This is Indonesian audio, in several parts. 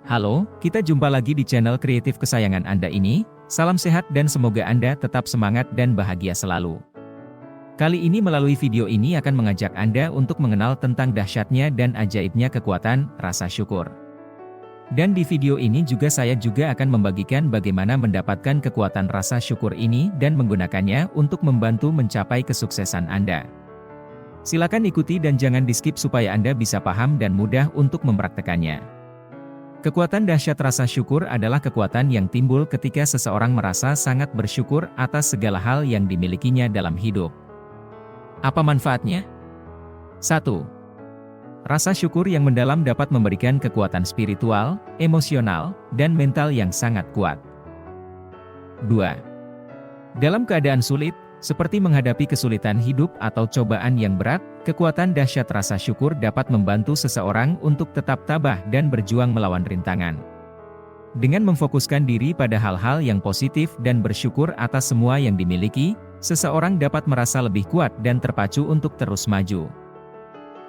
Halo, kita jumpa lagi di channel kreatif kesayangan Anda ini. Salam sehat dan semoga Anda tetap semangat dan bahagia selalu. Kali ini melalui video ini akan mengajak Anda untuk mengenal tentang dahsyatnya dan ajaibnya kekuatan rasa syukur. Dan di video ini saya juga akan membagikan bagaimana mendapatkan kekuatan rasa syukur ini dan menggunakannya untuk membantu mencapai kesuksesan Anda. Silakan ikuti dan jangan di-skip supaya Anda bisa paham dan mudah untuk mempraktekannya. Kekuatan dahsyat rasa syukur adalah kekuatan yang timbul ketika seseorang merasa sangat bersyukur atas segala hal yang dimilikinya dalam hidup. Apa manfaatnya? 1. Rasa syukur yang mendalam dapat memberikan kekuatan spiritual, emosional, dan mental yang sangat kuat. 2. Dalam keadaan sulit, seperti menghadapi kesulitan hidup atau cobaan yang berat, kekuatan dahsyat rasa syukur dapat membantu seseorang untuk tetap tabah dan berjuang melawan rintangan. Dengan memfokuskan diri pada hal-hal yang positif dan bersyukur atas semua yang dimiliki, seseorang dapat merasa lebih kuat dan terpacu untuk terus maju.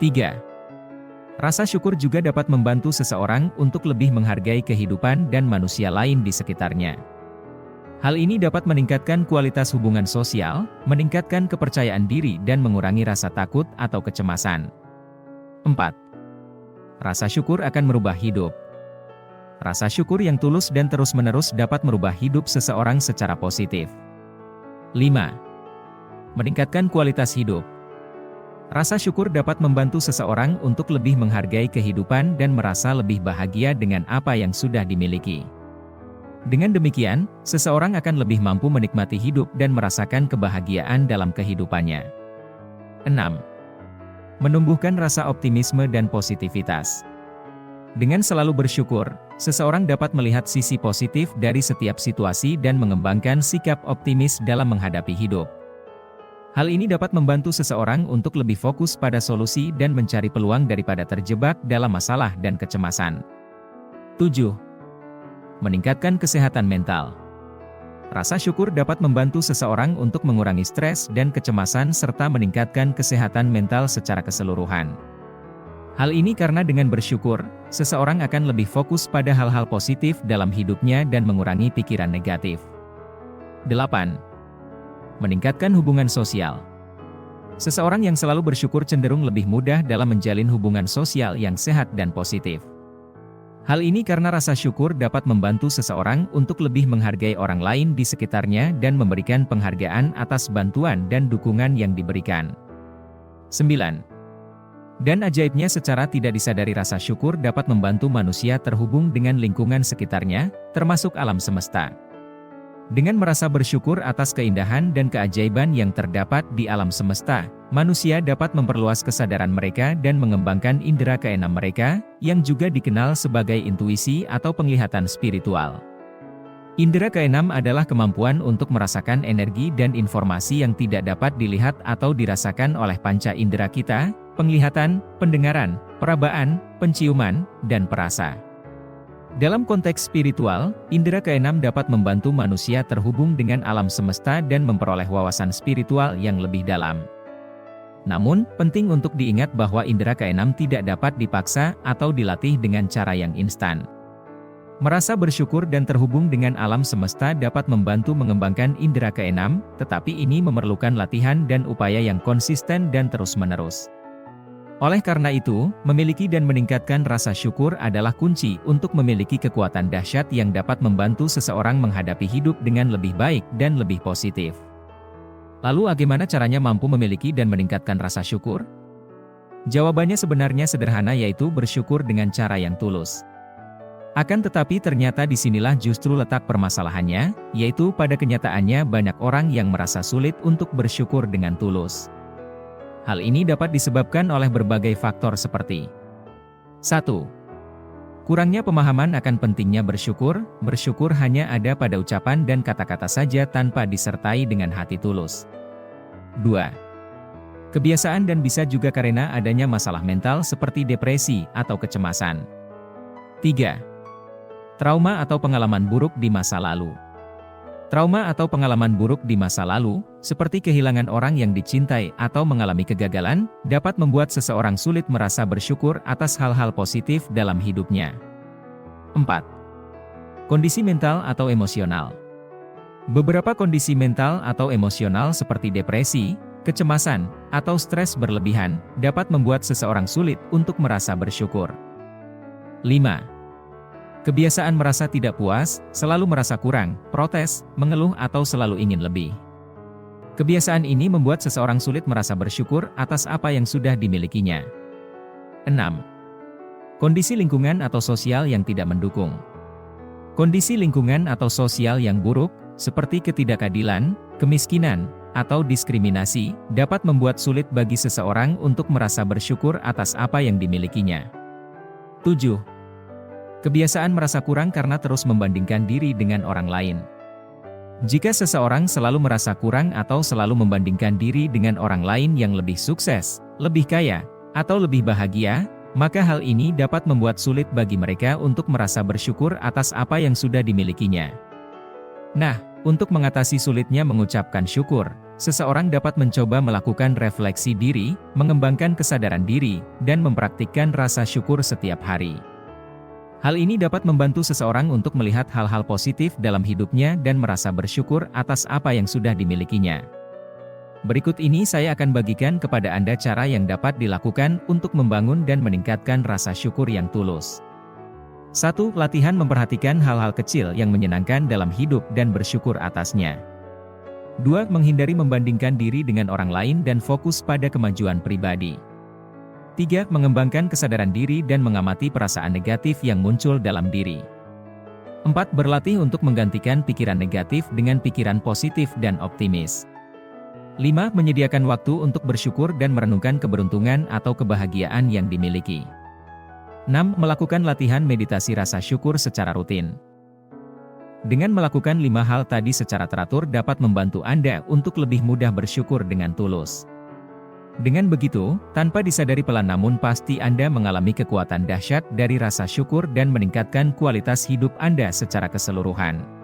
3. Rasa syukur juga dapat membantu seseorang untuk lebih menghargai kehidupan dan manusia lain di sekitarnya. Hal ini dapat meningkatkan kualitas hubungan sosial, meningkatkan kepercayaan diri dan mengurangi rasa takut atau kecemasan. 4. Rasa syukur akan merubah hidup. Rasa syukur yang tulus dan terus-menerus dapat merubah hidup seseorang secara positif. 5. Meningkatkan kualitas hidup. Rasa syukur dapat membantu seseorang untuk lebih menghargai kehidupan dan merasa lebih bahagia dengan apa yang sudah dimiliki. Dengan demikian, seseorang akan lebih mampu menikmati hidup dan merasakan kebahagiaan dalam kehidupannya. 6. Menumbuhkan rasa optimisme dan positivitas. Dengan selalu bersyukur, seseorang dapat melihat sisi positif dari setiap situasi dan mengembangkan sikap optimis dalam menghadapi hidup. Hal ini dapat membantu seseorang untuk lebih fokus pada solusi dan mencari peluang daripada terjebak dalam masalah dan kecemasan. 7. Meningkatkan kesehatan mental. Rasa syukur dapat membantu seseorang untuk mengurangi stres dan kecemasan serta meningkatkan kesehatan mental secara keseluruhan. Hal ini karena dengan bersyukur, seseorang akan lebih fokus pada hal-hal positif dalam hidupnya dan mengurangi pikiran negatif. 8. Meningkatkan hubungan sosial. Seseorang yang selalu bersyukur cenderung lebih mudah dalam menjalin hubungan sosial yang sehat dan positif. Hal ini karena rasa syukur dapat membantu seseorang untuk lebih menghargai orang lain di sekitarnya dan memberikan penghargaan atas bantuan dan dukungan yang diberikan. 9. Dan ajaibnya secara tidak disadari rasa syukur dapat membantu manusia terhubung dengan lingkungan sekitarnya, termasuk alam semesta. Dengan merasa bersyukur atas keindahan dan keajaiban yang terdapat di alam semesta, manusia dapat memperluas kesadaran mereka dan mengembangkan indera keenam mereka, yang juga dikenal sebagai intuisi atau penglihatan spiritual. Indera keenam adalah kemampuan untuk merasakan energi dan informasi yang tidak dapat dilihat atau dirasakan oleh panca indera kita, penglihatan, pendengaran, perabaan, penciuman, dan perasa. Dalam konteks spiritual, indera keenam dapat membantu manusia terhubung dengan alam semesta dan memperoleh wawasan spiritual yang lebih dalam. Namun, penting untuk diingat bahwa indera keenam tidak dapat dipaksa atau dilatih dengan cara yang instan. Merasa bersyukur dan terhubung dengan alam semesta dapat membantu mengembangkan indera keenam, tetapi ini memerlukan latihan dan upaya yang konsisten dan terus-menerus. Oleh karena itu, memiliki dan meningkatkan rasa syukur adalah kunci untuk memiliki kekuatan dahsyat yang dapat membantu seseorang menghadapi hidup dengan lebih baik dan lebih positif. Lalu bagaimana caranya mampu memiliki dan meningkatkan rasa syukur? Jawabannya sebenarnya sederhana, yaitu bersyukur dengan cara yang tulus. Akan tetapi ternyata disinilah justru letak permasalahannya, yaitu pada kenyataannya banyak orang yang merasa sulit untuk bersyukur dengan tulus. Hal ini dapat disebabkan oleh berbagai faktor seperti 1. Kurangnya pemahaman akan pentingnya bersyukur. Bersyukur hanya ada pada ucapan dan kata-kata saja tanpa disertai dengan hati tulus. 2. Kebiasaan dan bisa juga karena adanya masalah mental seperti depresi atau kecemasan. 3. Trauma atau pengalaman buruk di masa lalu. Trauma atau pengalaman buruk di masa lalu, seperti kehilangan orang yang dicintai atau mengalami kegagalan, dapat membuat seseorang sulit merasa bersyukur atas hal-hal positif dalam hidupnya. 4. Kondisi mental atau emosional. Beberapa kondisi mental atau emosional seperti depresi, kecemasan, atau stres berlebihan dapat membuat seseorang sulit untuk merasa bersyukur. 5. Kebiasaan merasa tidak puas, selalu merasa kurang, protes, mengeluh atau selalu ingin lebih. Kebiasaan ini membuat seseorang sulit merasa bersyukur atas apa yang sudah dimilikinya. 6. Kondisi lingkungan atau sosial yang tidak mendukung. Kondisi lingkungan atau sosial yang buruk, seperti ketidakadilan, kemiskinan, atau diskriminasi, dapat membuat sulit bagi seseorang untuk merasa bersyukur atas apa yang dimilikinya. 7. Kebiasaan merasa kurang karena terus membandingkan diri dengan orang lain. Jika seseorang selalu merasa kurang atau selalu membandingkan diri dengan orang lain yang lebih sukses, lebih kaya, atau lebih bahagia, maka hal ini dapat membuat sulit bagi mereka untuk merasa bersyukur atas apa yang sudah dimilikinya. Nah, untuk mengatasi sulitnya mengucapkan syukur, seseorang dapat mencoba melakukan refleksi diri, mengembangkan kesadaran diri, dan mempraktikkan rasa syukur setiap hari. Hal ini dapat membantu seseorang untuk melihat hal-hal positif dalam hidupnya dan merasa bersyukur atas apa yang sudah dimilikinya. Berikut ini saya akan bagikan kepada Anda cara yang dapat dilakukan untuk membangun dan meningkatkan rasa syukur yang tulus. 1. Latihan memperhatikan hal-hal kecil yang menyenangkan dalam hidup dan bersyukur atasnya. 2. Menghindari membandingkan diri dengan orang lain dan fokus pada kemajuan pribadi. 3. Mengembangkan kesadaran diri dan mengamati perasaan negatif yang muncul dalam diri. 4. Berlatih untuk menggantikan pikiran negatif dengan pikiran positif dan optimis. 5. Menyediakan waktu untuk bersyukur dan merenungkan keberuntungan atau kebahagiaan yang dimiliki. 6. Melakukan latihan meditasi rasa syukur secara rutin. Dengan melakukan 5 hal tadi secara teratur dapat membantu Anda untuk lebih mudah bersyukur dengan tulus. Dengan begitu, tanpa disadari pelan namun pasti Anda mengalami kekuatan dahsyat dari rasa syukur dan meningkatkan kualitas hidup Anda secara keseluruhan.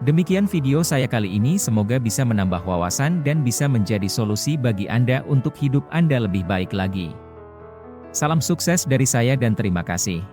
Demikian video saya kali ini, semoga bisa menambah wawasan dan bisa menjadi solusi bagi Anda untuk hidup Anda lebih baik lagi. Salam sukses dari saya dan terima kasih.